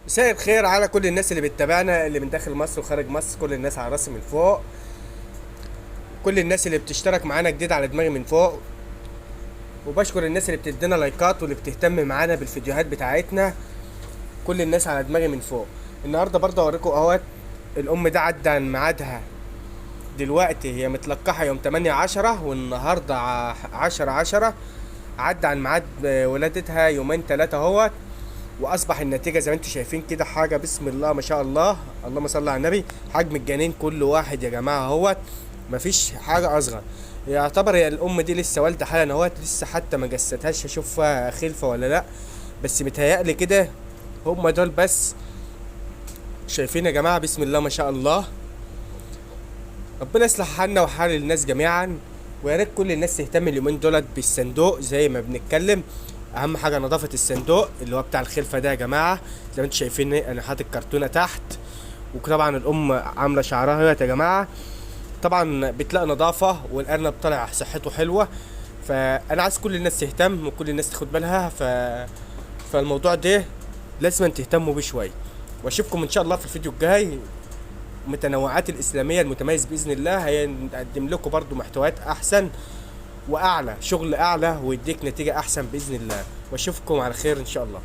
مساء الخير على كل الناس اللي بتتابعنا، اللي من داخل مصر وخارج مصر، كل الناس على راسي من فوق، كل الناس اللي بتشترك معانا جديد على دماغي من فوق. وبشكر الناس اللي بتدينا لايكات واللي بتهتم معانا بالفيديوهات بتاعتنا، كل الناس على دماغي من فوق. النهارده برضه اوريكم اهوت الام ده عدى عن ميعادها. دلوقتي هي متلقحه يوم 8/10 والنهارده 10/10. عدى عن ميعاد ولادتها يومين 3 اهوت، واصبح النتيجه زي ما انتم شايفين كده. حاجه بسم الله ما شاء الله، اللهم صل على النبي. حجم الجنين كل واحد يا جماعه اهوت، مفيش حاجه اصغر. يعتبر هي الام دي لسه والده حالا اهوت، لسه حتى ما جستهاش اشوف فيها خلفه ولا لا، بس متهيألي كده. هم دول بس. شايفين يا جماعه بسم الله ما شاء الله. ربنا يصلح حالنا وحال الناس جميعا، ويا ريت كل الناس تهتم اليومين دولت بالصندوق زي ما بنتكلم. اهم حاجه نظافه الصندوق اللي هو بتاع الخلفه ده يا جماعه. زي ما انتم شايفين انا حاطط كرتونه تحت، وطبعا الام عامله شعرها اهيت يا جماعه. طبعا بتلاقي نظافه، والارنب طالع صحته حلوه. فانا عايز كل الناس تهتم وكل الناس تاخد بالها. فالموضوع ده لازم تهتموا بيه شويه. واشوفكم ان شاء الله في الفيديو الجاي. متنوعات الاسلاميه المتميز باذن الله هيقدم لكم برضو محتويات احسن واعلى، شغل اعلى، ويديك نتيجه احسن باذن الله. واشوفكم على خير ان شاء الله.